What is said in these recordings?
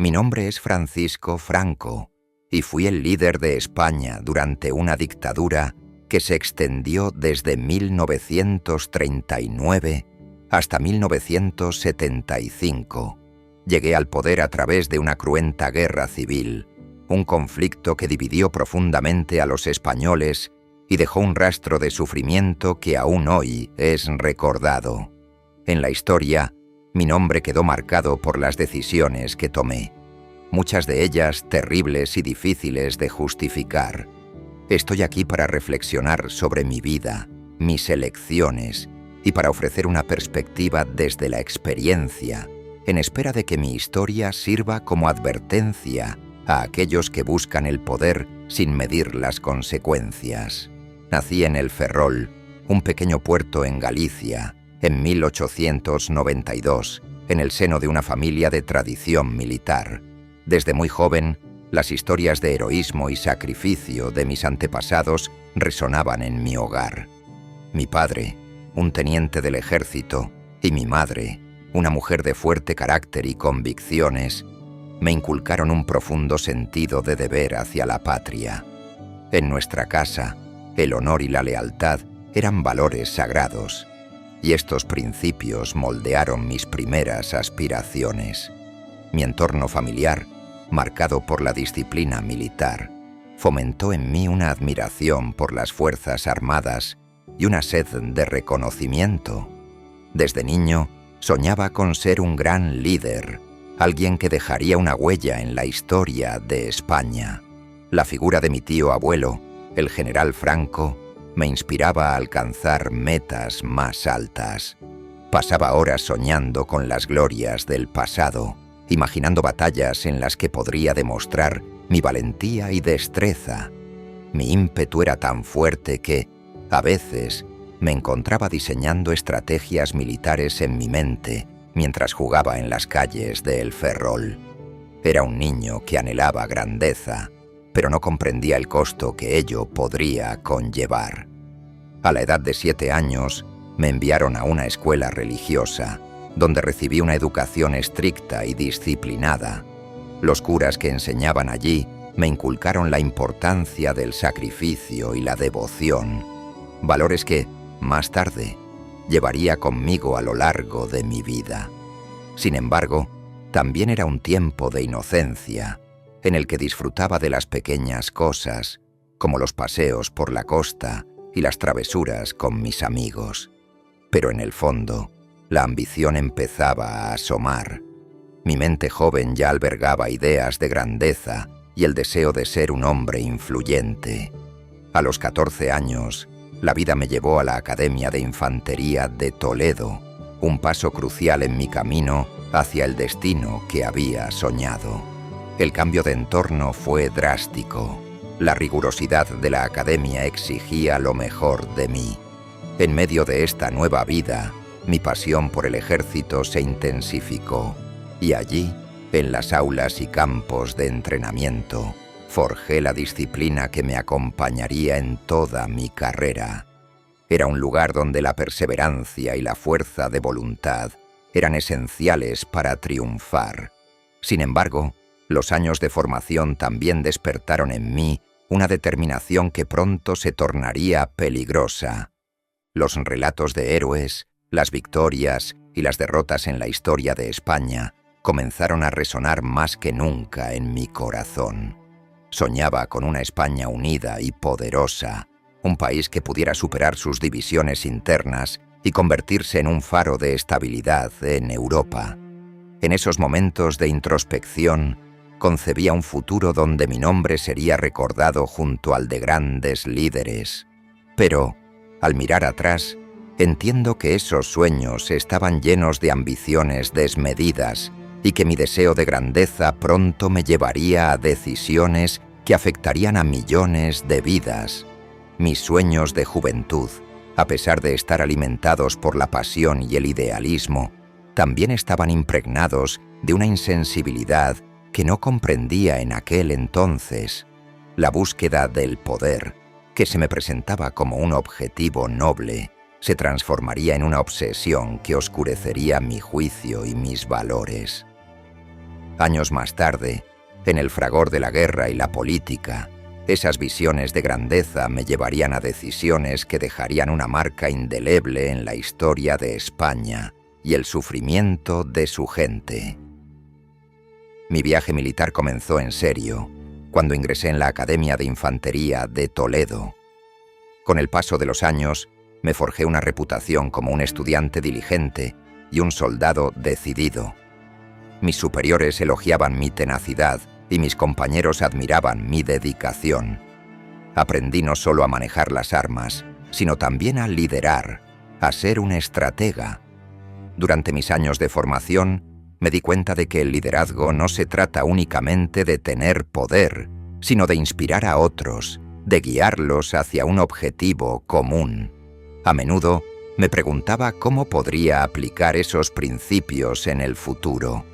Mi nombre es Francisco Franco y fui el líder de España durante una dictadura que se extendió desde 1939 hasta 1975. Llegué al poder a través de una cruenta guerra civil, un conflicto que dividió profundamente a los españoles y dejó un rastro de sufrimiento que aún hoy es recordado. En la historia, mi nombre quedó marcado por las decisiones que tomé, muchas de ellas terribles y difíciles de justificar. Estoy aquí para reflexionar sobre mi vida, mis elecciones, y para ofrecer una perspectiva desde la experiencia, en espera de que mi historia sirva como advertencia a aquellos que buscan el poder sin medir las consecuencias. Nací en El Ferrol, un pequeño puerto en Galicia, en 1892, en el seno de una familia de tradición militar. Desde muy joven, las historias de heroísmo y sacrificio de mis antepasados resonaban en mi hogar. Mi padre, un teniente del ejército, y mi madre, una mujer de fuerte carácter y convicciones, me inculcaron un profundo sentido de deber hacia la patria. En nuestra casa, el honor y la lealtad eran valores sagrados, y estos principios moldearon mis primeras aspiraciones. Mi entorno familiar, marcado por la disciplina militar, fomentó en mí una admiración por las Fuerzas Armadas y una sed de reconocimiento. Desde niño, soñaba con ser un gran líder, alguien que dejaría una huella en la historia de España. La figura de mi tío abuelo, el general Franco, me inspiraba a alcanzar metas más altas. Pasaba horas soñando con las glorias del pasado, imaginando batallas en las que podría demostrar mi valentía y destreza. Mi ímpetu era tan fuerte que, a veces, me encontraba diseñando estrategias militares en mi mente mientras jugaba en las calles de El Ferrol. Era un niño que anhelaba grandeza, pero no comprendía el costo que ello podría conllevar. A la edad de 7 años, me enviaron a una escuela religiosa, donde recibí una educación estricta y disciplinada. Los curas que enseñaban allí me inculcaron la importancia del sacrificio y la devoción, valores que, más tarde, llevaría conmigo a lo largo de mi vida. Sin embargo, también era un tiempo de inocencia, en el que disfrutaba de las pequeñas cosas, como los paseos por la costa y las travesuras con mis amigos. Pero en el fondo, la ambición empezaba a asomar. Mi mente joven ya albergaba ideas de grandeza y el deseo de ser un hombre influyente. A los 14 años, la vida me llevó a la Academia de Infantería de Toledo, un paso crucial en mi camino hacia el destino que había soñado. El cambio de entorno fue drástico. La rigurosidad de la academia exigía lo mejor de mí. En medio de esta nueva vida, mi pasión por el ejército se intensificó, y allí, en las aulas y campos de entrenamiento, forjé la disciplina que me acompañaría en toda mi carrera. Era un lugar donde la perseverancia y la fuerza de voluntad eran esenciales para triunfar. Sin embargo, los años de formación también despertaron en mí una determinación que pronto se tornaría peligrosa. Los relatos de héroes, las victorias y las derrotas en la historia de España comenzaron a resonar más que nunca en mi corazón. Soñaba con una España unida y poderosa, un país que pudiera superar sus divisiones internas y convertirse en un faro de estabilidad en Europa. En esos momentos de introspección, concebía un futuro donde mi nombre sería recordado junto al de grandes líderes. Pero, al mirar atrás, entiendo que esos sueños estaban llenos de ambiciones desmedidas y que mi deseo de grandeza pronto me llevaría a decisiones que afectarían a millones de vidas. Mis sueños de juventud, a pesar de estar alimentados por la pasión y el idealismo, también estaban impregnados de una insensibilidad que no comprendía en aquel entonces. La búsqueda del poder, que se me presentaba como un objetivo noble, se transformaría en una obsesión que oscurecería mi juicio y mis valores. Años más tarde, en el fragor de la guerra y la política, esas visiones de grandeza me llevarían a decisiones que dejarían una marca indeleble en la historia de España y el sufrimiento de su gente. Mi viaje militar comenzó en serio cuando ingresé en la Academia de Infantería de Toledo. Con el paso de los años, me forjé una reputación como un estudiante diligente y un soldado decidido. Mis superiores elogiaban mi tenacidad y mis compañeros admiraban mi dedicación. Aprendí no solo a manejar las armas, sino también a liderar, a ser un estratega. Durante mis años de formación, me di cuenta de que el liderazgo no se trata únicamente de tener poder, sino de inspirar a otros, de guiarlos hacia un objetivo común. A menudo me preguntaba cómo podría aplicar esos principios en el futuro.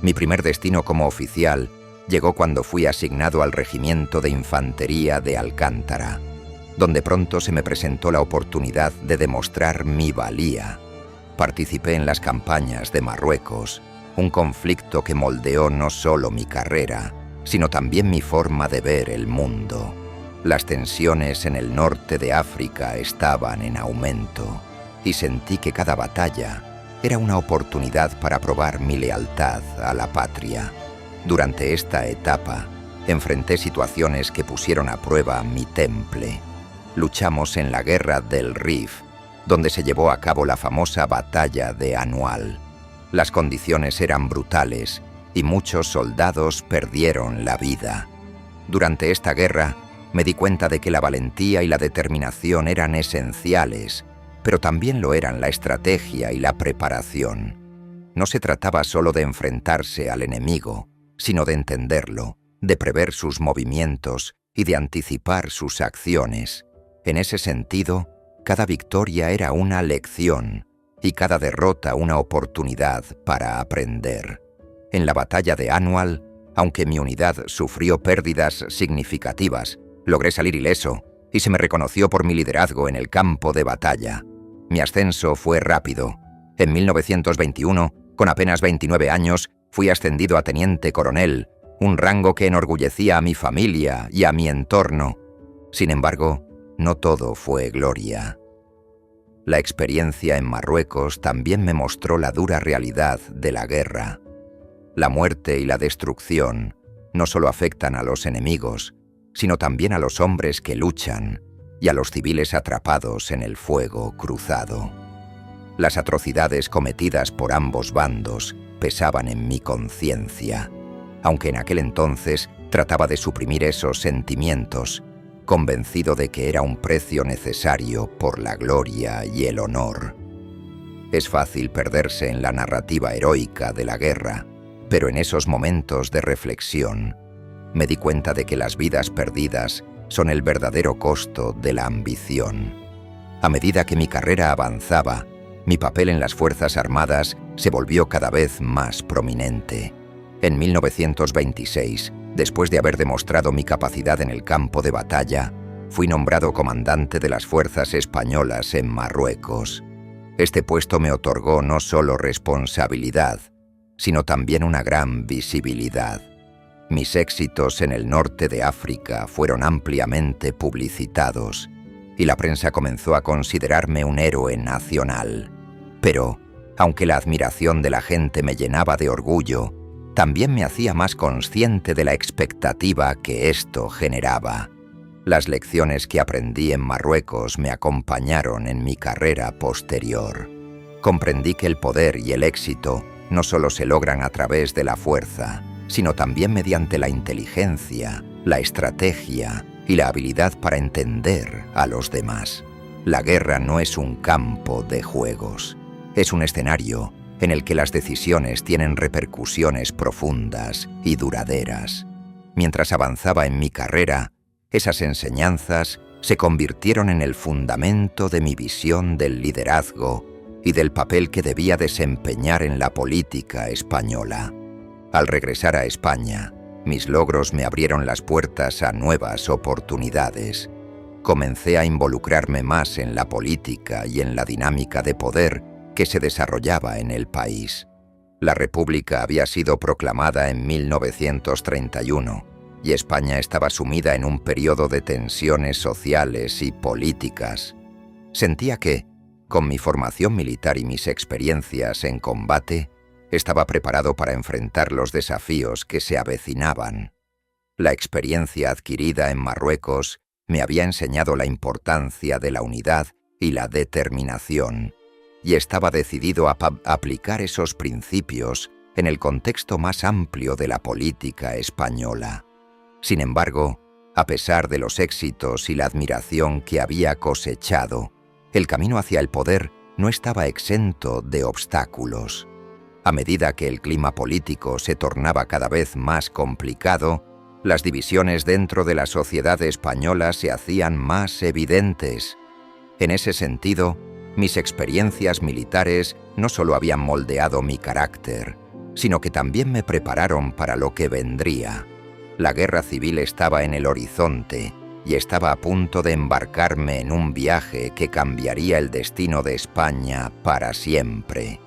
Mi primer destino como oficial llegó cuando fui asignado al Regimiento de Infantería de Alcántara, donde pronto se me presentó la oportunidad de demostrar mi valía. Participé en las campañas de Marruecos, un conflicto que moldeó no solo mi carrera, sino también mi forma de ver el mundo. Las tensiones en el norte de África estaban en aumento y sentí que cada batalla era una oportunidad para probar mi lealtad a la patria. Durante esta etapa, enfrenté situaciones que pusieron a prueba mi temple. Luchamos en la Guerra del Rif, donde se llevó a cabo la famosa batalla de Anual. Las condiciones eran brutales y muchos soldados perdieron la vida. Durante esta guerra, me di cuenta de que la valentía y la determinación eran esenciales, pero también lo eran la estrategia y la preparación. No se trataba solo de enfrentarse al enemigo, sino de entenderlo, de prever sus movimientos y de anticipar sus acciones. En ese sentido, cada victoria era una lección y cada derrota una oportunidad para aprender. En la batalla de Anual, aunque mi unidad sufrió pérdidas significativas, logré salir ileso y se me reconoció por mi liderazgo en el campo de batalla. Mi ascenso fue rápido. En 1921, con apenas 29 años, fui ascendido a teniente coronel, un rango que enorgullecía a mi familia y a mi entorno. Sin embargo, no todo fue gloria. La experiencia en Marruecos también me mostró la dura realidad de la guerra. La muerte y la destrucción no solo afectan a los enemigos, sino también a los hombres que luchan y a los civiles atrapados en el fuego cruzado. Las atrocidades cometidas por ambos bandos pesaban en mi conciencia, aunque en aquel entonces trataba de suprimir esos sentimientos, convencido de que era un precio necesario por la gloria y el honor. Es fácil perderse en la narrativa heroica de la guerra, pero en esos momentos de reflexión me di cuenta de que las vidas perdidas son el verdadero costo de la ambición. A medida que mi carrera avanzaba, mi papel en las Fuerzas Armadas se volvió cada vez más prominente. En 1926, después de haber demostrado mi capacidad en el campo de batalla, fui nombrado comandante de las fuerzas españolas en Marruecos. Este puesto me otorgó no solo responsabilidad, sino también una gran visibilidad. Mis éxitos en el norte de África fueron ampliamente publicitados y la prensa comenzó a considerarme un héroe nacional. Pero, aunque la admiración de la gente me llenaba de orgullo, también me hacía más consciente de la expectativa que esto generaba. Las lecciones que aprendí en Marruecos me acompañaron en mi carrera posterior. Comprendí que el poder y el éxito no solo se logran a través de la fuerza, sino también mediante la inteligencia, la estrategia y la habilidad para entender a los demás. La guerra no es un campo de juegos, es un escenario en el que las decisiones tienen repercusiones profundas y duraderas. Mientras avanzaba en mi carrera, esas enseñanzas se convirtieron en el fundamento de mi visión del liderazgo y del papel que debía desempeñar en la política española. Al regresar a España, mis logros me abrieron las puertas a nuevas oportunidades. Comencé a involucrarme más en la política y en la dinámica de poder que se desarrollaba en el país. La República había sido proclamada en 1931 y España estaba sumida en un periodo de tensiones sociales y políticas. Sentía que, con mi formación militar y mis experiencias en combate, estaba preparado para enfrentar los desafíos que se avecinaban. La experiencia adquirida en Marruecos me había enseñado la importancia de la unidad y la determinación, y estaba decidido a aplicar esos principios en el contexto más amplio de la política española. Sin embargo, a pesar de los éxitos y la admiración que había cosechado, el camino hacia el poder no estaba exento de obstáculos. A medida que el clima político se tornaba cada vez más complicado, las divisiones dentro de la sociedad española se hacían más evidentes. En ese sentido, mis experiencias militares no solo habían moldeado mi carácter, sino que también me prepararon para lo que vendría. La guerra civil estaba en el horizonte y estaba a punto de embarcarme en un viaje que cambiaría el destino de España para siempre.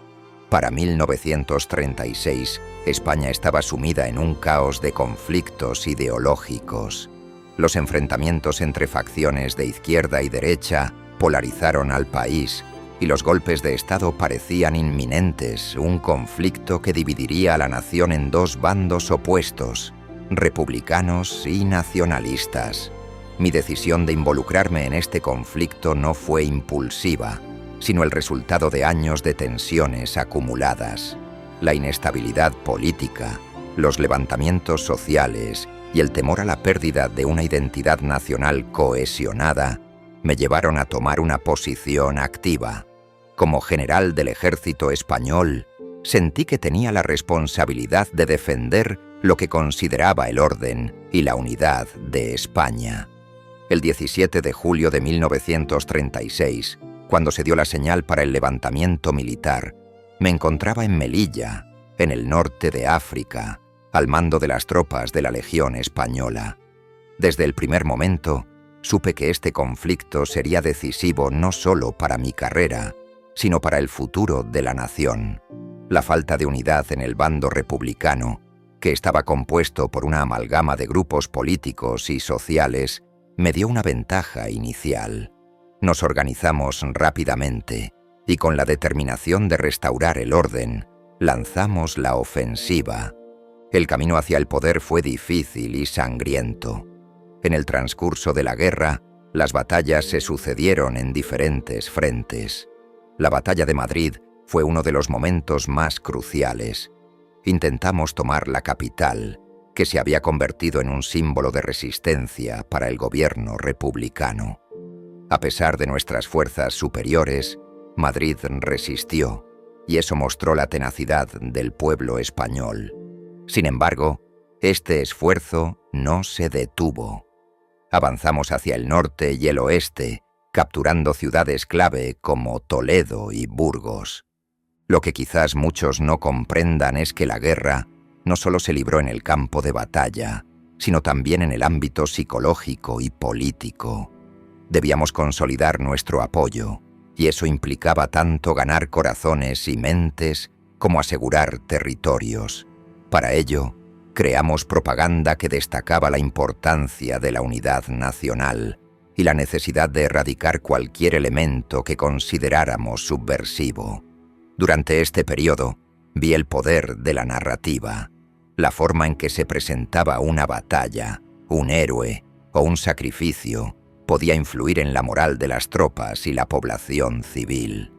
Para 1936, España estaba sumida en un caos de conflictos ideológicos. Los enfrentamientos entre facciones de izquierda y derecha polarizaron al país y los golpes de Estado parecían inminentes, un conflicto que dividiría a la nación en dos bandos opuestos, republicanos y nacionalistas. Mi decisión de involucrarme en este conflicto no fue impulsiva, sino el resultado de años de tensiones acumuladas. La inestabilidad política, los levantamientos sociales y el temor a la pérdida de una identidad nacional cohesionada me llevaron a tomar una posición activa. Como general del ejército español, sentí que tenía la responsabilidad de defender lo que consideraba el orden y la unidad de España. El 17 de julio de 1936, cuando se dio la señal para el levantamiento militar, me encontraba en Melilla, en el norte de África, al mando de las tropas de la Legión Española. Desde el primer momento, supe que este conflicto sería decisivo no solo para mi carrera, sino para el futuro de la nación. La falta de unidad en el bando republicano, que estaba compuesto por una amalgama de grupos políticos y sociales, me dio una ventaja inicial. Nos organizamos rápidamente y con la determinación de restaurar el orden, lanzamos la ofensiva. El camino hacia el poder fue difícil y sangriento. En el transcurso de la guerra, las batallas se sucedieron en diferentes frentes. La batalla de Madrid fue uno de los momentos más cruciales. Intentamos tomar la capital, que se había convertido en un símbolo de resistencia para el gobierno republicano. A pesar de nuestras fuerzas superiores, Madrid resistió, y eso mostró la tenacidad del pueblo español. Sin embargo, este esfuerzo no se detuvo. Avanzamos hacia el norte y el oeste, capturando ciudades clave como Toledo y Burgos. Lo que quizás muchos no comprendan es que la guerra no solo se libró en el campo de batalla, sino también en el ámbito psicológico y político. Debíamos consolidar nuestro apoyo, y eso implicaba tanto ganar corazones y mentes como asegurar territorios. Para ello, creamos propaganda que destacaba la importancia de la unidad nacional y la necesidad de erradicar cualquier elemento que consideráramos subversivo. Durante este periodo, vi el poder de la narrativa, la forma en que se presentaba una batalla, un héroe o un sacrificio podía influir en la moral de las tropas y la población civil.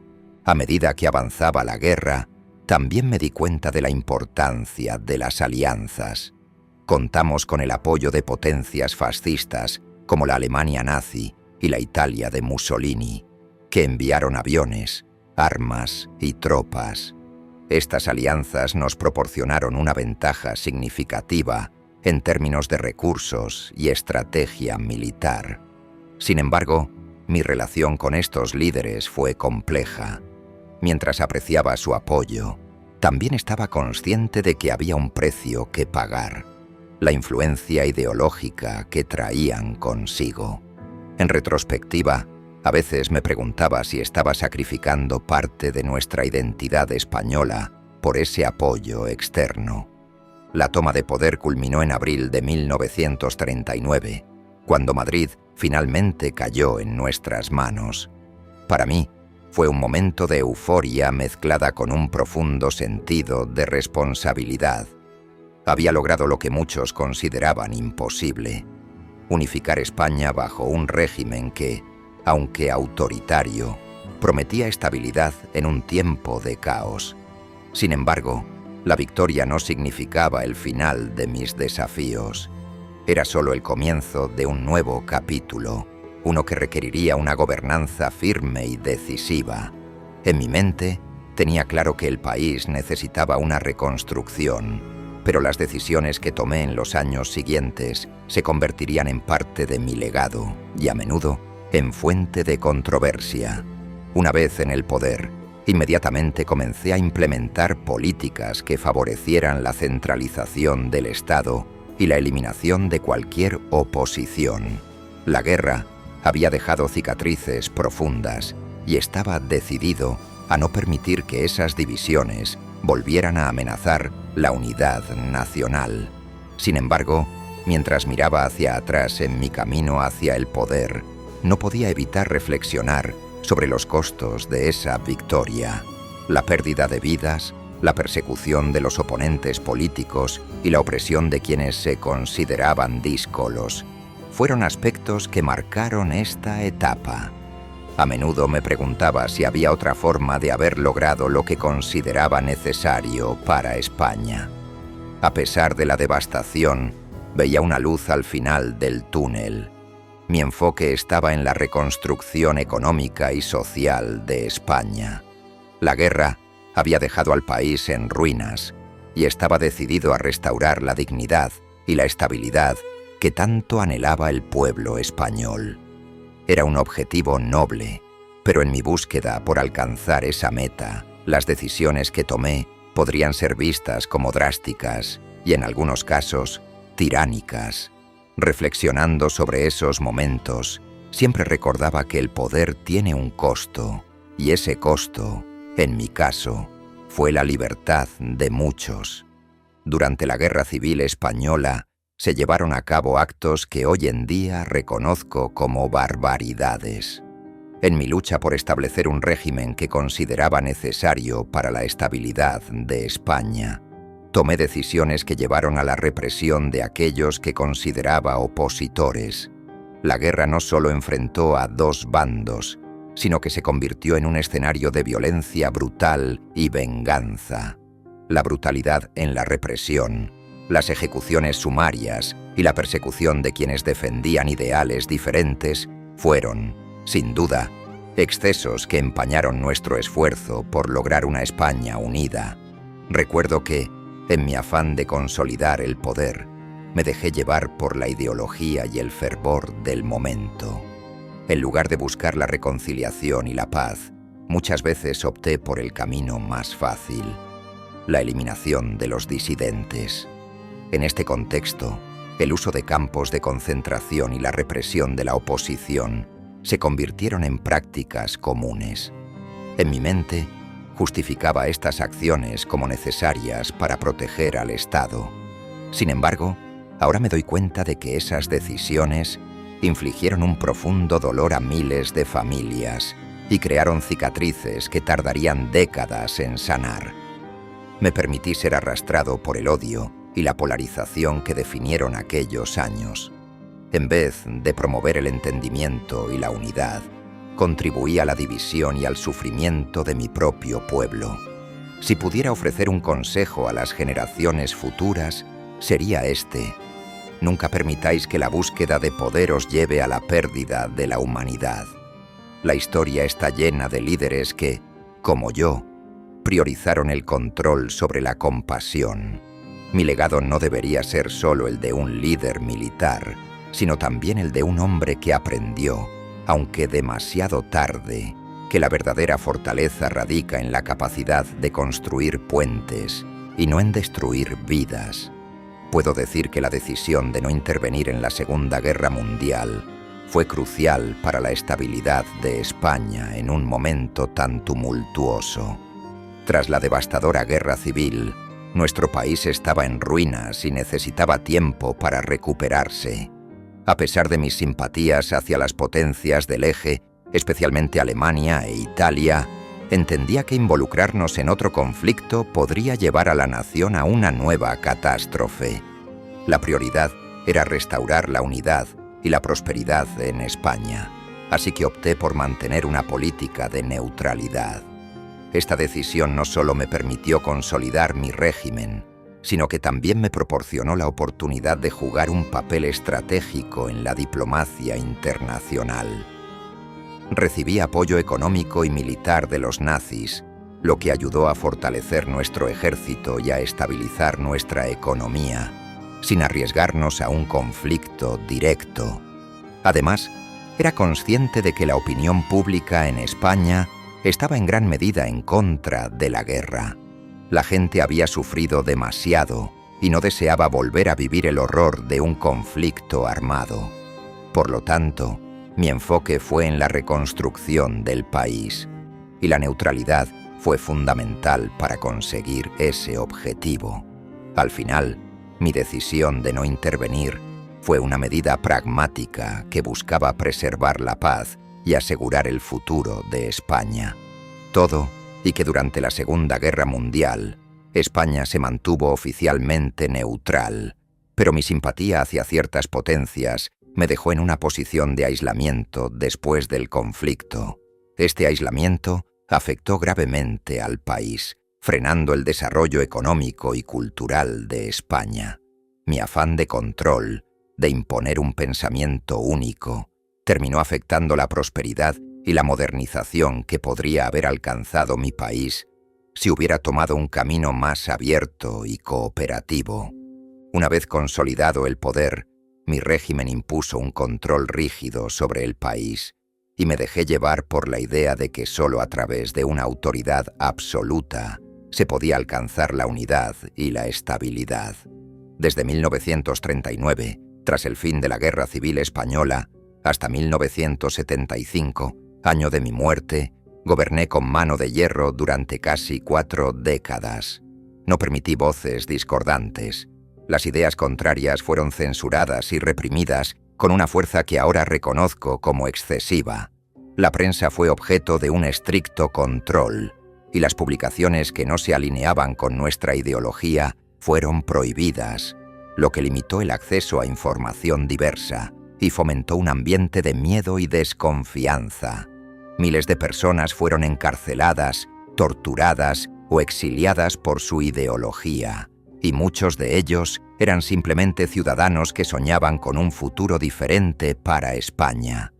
A medida que avanzaba la guerra, también me di cuenta de la importancia de las alianzas. Contamos con el apoyo de potencias fascistas como la Alemania nazi y la Italia de Mussolini, que enviaron aviones, armas y tropas. Estas alianzas nos proporcionaron una ventaja significativa en términos de recursos y estrategia militar. Sin embargo, mi relación con estos líderes fue compleja. Mientras apreciaba su apoyo, también estaba consciente de que había un precio que pagar: la influencia ideológica que traían consigo. En retrospectiva, a veces me preguntaba si estaba sacrificando parte de nuestra identidad española por ese apoyo externo. La toma de poder culminó en abril de 1939, cuando Madrid finalmente cayó en nuestras manos. Para mí, fue un momento de euforia mezclada con un profundo sentido de responsabilidad. Había logrado lo que muchos consideraban imposible: unificar España bajo un régimen que, aunque autoritario, prometía estabilidad en un tiempo de caos. Sin embargo, la victoria no significaba el final de mis desafíos. Era solo el comienzo de un nuevo capítulo, uno que requeriría una gobernanza firme y decisiva. En mi mente, tenía claro que el país necesitaba una reconstrucción, pero las decisiones que tomé en los años siguientes se convertirían en parte de mi legado y, a menudo, en fuente de controversia. Una vez en el poder, inmediatamente comencé a implementar políticas que favorecieran la centralización del Estado y la eliminación de cualquier oposición. La guerra había dejado cicatrices profundas y estaba decidido a no permitir que esas divisiones volvieran a amenazar la unidad nacional. Sin embargo, mientras miraba hacia atrás en mi camino hacia el poder, no podía evitar reflexionar sobre los costos de esa victoria: la pérdida de vidas, la persecución de los oponentes políticos y la opresión de quienes se consideraban díscolos. Fueron aspectos que marcaron esta etapa. A menudo me preguntaba si había otra forma de haber logrado lo que consideraba necesario para España. A pesar de la devastación, veía una luz al final del túnel. Mi enfoque estaba en la reconstrucción económica y social de España. La guerra había dejado al país en ruinas y estaba decidido a restaurar la dignidad y la estabilidad que tanto anhelaba el pueblo español. Era un objetivo noble, pero en mi búsqueda por alcanzar esa meta, las decisiones que tomé podrían ser vistas como drásticas y, en algunos casos, tiránicas. Reflexionando sobre esos momentos, siempre recordaba que el poder tiene un costo, y ese costo, en mi caso, fue la libertad de muchos. Durante la Guerra Civil Española, se llevaron a cabo actos que hoy en día reconozco como barbaridades. En mi lucha por establecer un régimen que consideraba necesario para la estabilidad de España, tomé decisiones que llevaron a la represión de aquellos que consideraba opositores. La guerra no solo enfrentó a dos bandos, sino que se convirtió en un escenario de violencia brutal y venganza. La brutalidad en la represión, las ejecuciones sumarias y la persecución de quienes defendían ideales diferentes fueron, sin duda, excesos que empañaron nuestro esfuerzo por lograr una España unida. Recuerdo que, en mi afán de consolidar el poder, me dejé llevar por la ideología y el fervor del momento. En lugar de buscar la reconciliación y la paz, muchas veces opté por el camino más fácil: la eliminación de los disidentes. En este contexto, el uso de campos de concentración y la represión de la oposición se convirtieron en prácticas comunes. En mi mente, justificaba estas acciones como necesarias para proteger al Estado. Sin embargo, ahora me doy cuenta de que esas decisiones infligieron un profundo dolor a miles de familias y crearon cicatrices que tardarían décadas en sanar. Me permití ser arrastrado por el odio y la polarización que definieron aquellos años. En vez de promover el entendimiento y la unidad, contribuí a la división y al sufrimiento de mi propio pueblo. Si pudiera ofrecer un consejo a las generaciones futuras, sería este: nunca permitáis que la búsqueda de poder os lleve a la pérdida de la humanidad. La historia está llena de líderes que, como yo, priorizaron el control sobre la compasión. Mi legado no debería ser solo el de un líder militar, sino también el de un hombre que aprendió, aunque demasiado tarde, que la verdadera fortaleza radica en la capacidad de construir puentes y no en destruir vidas. Puedo decir que la decisión de no intervenir en la Segunda Guerra Mundial fue crucial para la estabilidad de España en un momento tan tumultuoso. Tras la devastadora guerra civil, nuestro país estaba en ruinas y necesitaba tiempo para recuperarse. A pesar de mis simpatías hacia las potencias del eje, especialmente Alemania e Italia, entendía que involucrarnos en otro conflicto podría llevar a la nación a una nueva catástrofe. La prioridad era restaurar la unidad y la prosperidad en España, así que opté por mantener una política de neutralidad. Esta decisión no solo me permitió consolidar mi régimen, sino que también me proporcionó la oportunidad de jugar un papel estratégico en la diplomacia internacional. Recibí apoyo económico y militar de los nazis, lo que ayudó a fortalecer nuestro ejército y a estabilizar nuestra economía, sin arriesgarnos a un conflicto directo. Además, era consciente de que la opinión pública en España estaba en gran medida en contra de la guerra. La gente había sufrido demasiado y no deseaba volver a vivir el horror de un conflicto armado. Por lo tanto, mi enfoque fue en la reconstrucción del país, y la neutralidad fue fundamental para conseguir ese objetivo. Al final, mi decisión de no intervenir fue una medida pragmática que buscaba preservar la paz y asegurar el futuro de España. Todo, y que durante la Segunda Guerra Mundial, España se mantuvo oficialmente neutral, pero mi simpatía hacia ciertas potencias me dejó en una posición de aislamiento después del conflicto. Este aislamiento afectó gravemente al país, frenando el desarrollo económico y cultural de España. Mi afán de control, de imponer un pensamiento único, terminó afectando la prosperidad y la modernización que podría haber alcanzado mi país si hubiera tomado un camino más abierto y cooperativo. Una vez consolidado el poder, mi régimen impuso un control rígido sobre el país y me dejé llevar por la idea de que solo a través de una autoridad absoluta se podía alcanzar la unidad y la estabilidad. Desde 1939, tras el fin de la Guerra Civil Española, hasta 1975, año de mi muerte, goberné con mano de hierro durante casi 4 décadas. No permití voces discordantes. Las ideas contrarias fueron censuradas y reprimidas con una fuerza que ahora reconozco como excesiva. La prensa fue objeto de un estricto control, y las publicaciones que no se alineaban con nuestra ideología fueron prohibidas, lo que limitó el acceso a información diversa y fomentó un ambiente de miedo y desconfianza. Miles de personas fueron encarceladas, torturadas o exiliadas por su ideología, y muchos de ellos eran simplemente ciudadanos que soñaban con un futuro diferente para España.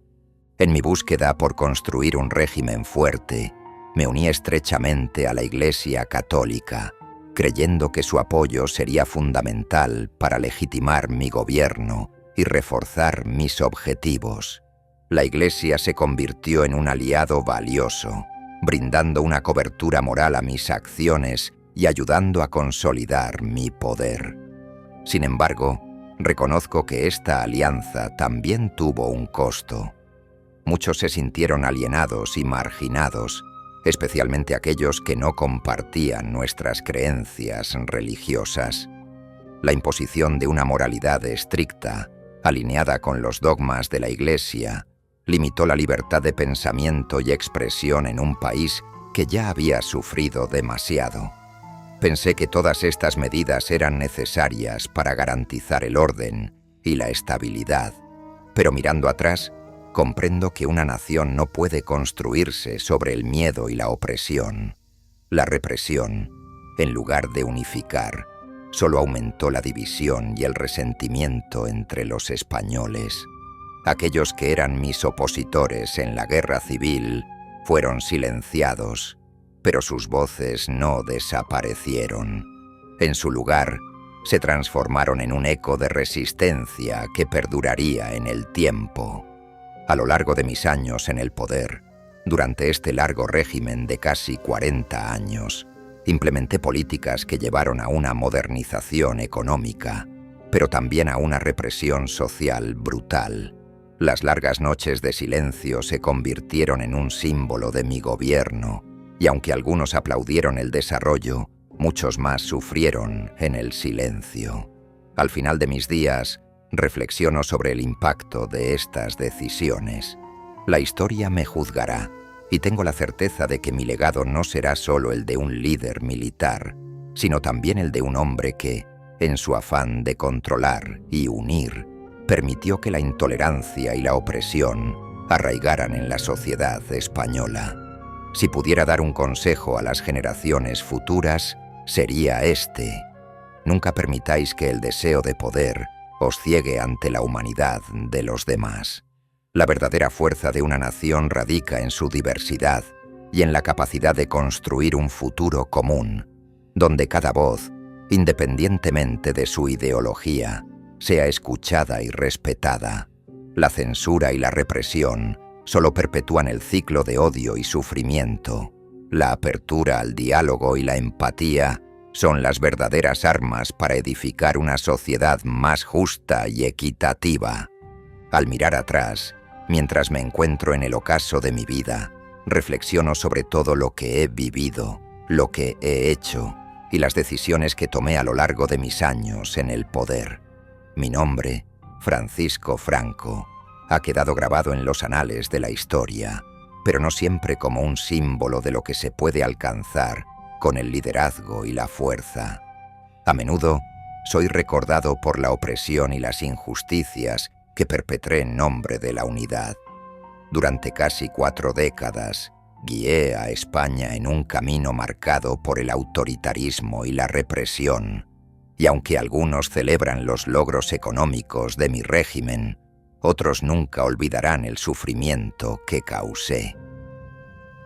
En mi búsqueda por construir un régimen fuerte, me uní estrechamente a la Iglesia Católica, creyendo que su apoyo sería fundamental para legitimar mi gobierno y reforzar mis objetivos. La Iglesia se convirtió en un aliado valioso, brindando una cobertura moral a mis acciones y ayudando a consolidar mi poder. Sin embargo, reconozco que esta alianza también tuvo un costo. Muchos se sintieron alienados y marginados, especialmente aquellos que no compartían nuestras creencias religiosas. La imposición de una moralidad estricta, alineada con los dogmas de la Iglesia, limitó la libertad de pensamiento y expresión en un país que ya había sufrido demasiado. Pensé que todas estas medidas eran necesarias para garantizar el orden y la estabilidad, pero mirando atrás, comprendo que una nación no puede construirse sobre el miedo y la opresión. La represión, en lugar de unificar, solo aumentó la división y el resentimiento entre los españoles. Aquellos que eran mis opositores en la guerra civil fueron silenciados, pero sus voces no desaparecieron. En su lugar, se transformaron en un eco de resistencia que perduraría en el tiempo. A lo largo de mis años en el poder, durante este largo régimen de casi 40 años, implementé políticas que llevaron a una modernización económica, pero también a una represión social brutal. Las largas noches de silencio se convirtieron en un símbolo de mi gobierno, y aunque algunos aplaudieron el desarrollo, muchos más sufrieron en el silencio. Al final de mis días, reflexiono sobre el impacto de estas decisiones. La historia me juzgará, y tengo la certeza de que mi legado no será solo el de un líder militar, sino también el de un hombre que, en su afán de controlar y unir, permitió que la intolerancia y la opresión arraigaran en la sociedad española. Si pudiera dar un consejo a las generaciones futuras, sería este: nunca permitáis que el deseo de poder os ciegue ante la humanidad de los demás. La verdadera fuerza de una nación radica en su diversidad y en la capacidad de construir un futuro común, donde cada voz, independientemente de su ideología, sea escuchada y respetada. La censura y la represión solo perpetúan el ciclo de odio y sufrimiento. La apertura al diálogo y la empatía son las verdaderas armas para edificar una sociedad más justa y equitativa. Al mirar atrás, mientras me encuentro en el ocaso de mi vida, reflexiono sobre todo lo que he vivido, lo que he hecho y las decisiones que tomé a lo largo de mis años en el poder. Mi nombre, Francisco Franco, ha quedado grabado en los anales de la historia, pero no siempre como un símbolo de lo que se puede alcanzar con el liderazgo y la fuerza. A menudo soy recordado por la opresión y las injusticias que perpetré en nombre de la unidad. Durante casi 4 décadas, guié a España en un camino marcado por el autoritarismo y la represión, y aunque algunos celebran los logros económicos de mi régimen, otros nunca olvidarán el sufrimiento que causé.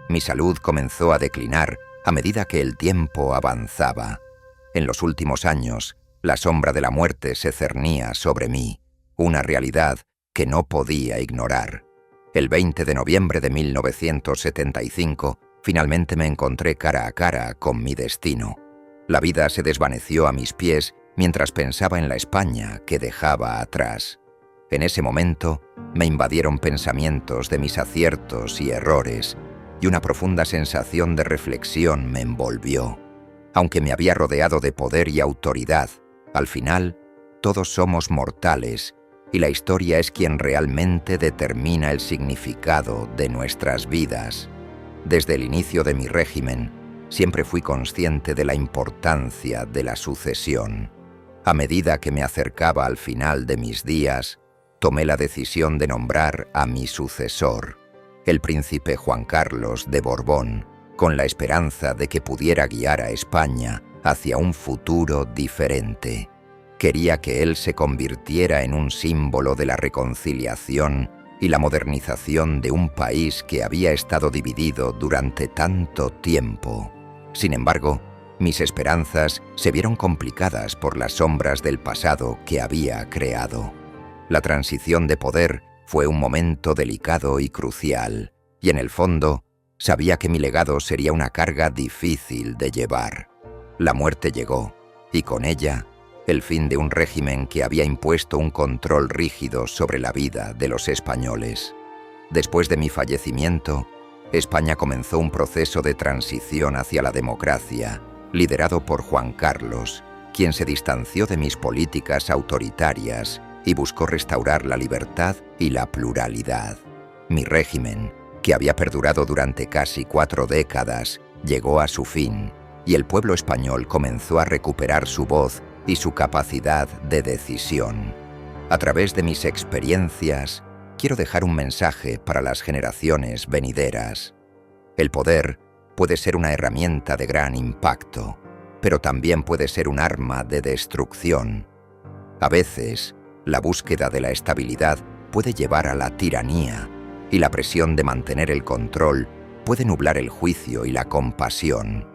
Mi salud comenzó a declinar a medida que el tiempo avanzaba. En los últimos años, la sombra de la muerte se cernía sobre mí, una realidad que no podía ignorar. El 20 de noviembre de 1975, finalmente me encontré cara a cara con mi destino. La vida se desvaneció a mis pies mientras pensaba en la España que dejaba atrás. En ese momento, me invadieron pensamientos de mis aciertos y errores, y una profunda sensación de reflexión me envolvió. Aunque me había rodeado de poder y autoridad, al final, todos somos mortales, y la historia es quien realmente determina el significado de nuestras vidas. Desde el inicio de mi régimen, siempre fui consciente de la importancia de la sucesión. A medida que me acercaba al final de mis días, tomé la decisión de nombrar a mi sucesor, el príncipe Juan Carlos de Borbón, con la esperanza de que pudiera guiar a España hacia un futuro diferente. Quería que él se convirtiera en un símbolo de la reconciliación y la modernización de un país que había estado dividido durante tanto tiempo. Sin embargo, mis esperanzas se vieron complicadas por las sombras del pasado que había creado. La transición de poder fue un momento delicado y crucial, y en el fondo, sabía que mi legado sería una carga difícil de llevar. La muerte llegó, y con ella, el fin de un régimen que había impuesto un control rígido sobre la vida de los españoles. Después de mi fallecimiento, España comenzó un proceso de transición hacia la democracia, liderado por Juan Carlos, quien se distanció de mis políticas autoritarias y buscó restaurar la libertad y la pluralidad. Mi régimen, que había perdurado durante casi 4 décadas, llegó a su fin, y el pueblo español comenzó a recuperar su voz y su capacidad de decisión. A través de mis experiencias, quiero dejar un mensaje para las generaciones venideras. El poder puede ser una herramienta de gran impacto, pero también puede ser un arma de destrucción. A veces, la búsqueda de la estabilidad puede llevar a la tiranía, y la presión de mantener el control puede nublar el juicio y la compasión.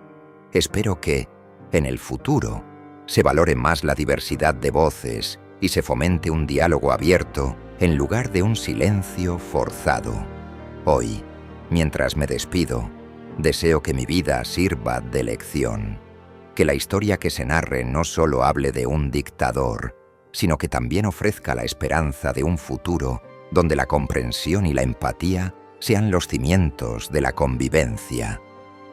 Espero que, en el futuro, se valore más la diversidad de voces y se fomente un diálogo abierto en lugar de un silencio forzado. Hoy, mientras me despido, deseo que mi vida sirva de lección, que la historia que se narre no solo hable de un dictador, sino que también ofrezca la esperanza de un futuro donde la comprensión y la empatía sean los cimientos de la convivencia.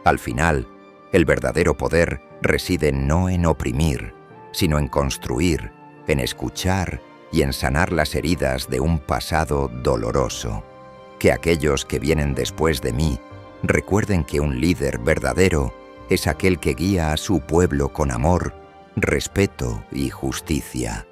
Al final, el verdadero poder reside no en oprimir, sino en construir, en escuchar y en sanar las heridas de un pasado doloroso. Que aquellos que vienen después de mí recuerden que un líder verdadero es aquel que guía a su pueblo con amor, respeto y justicia.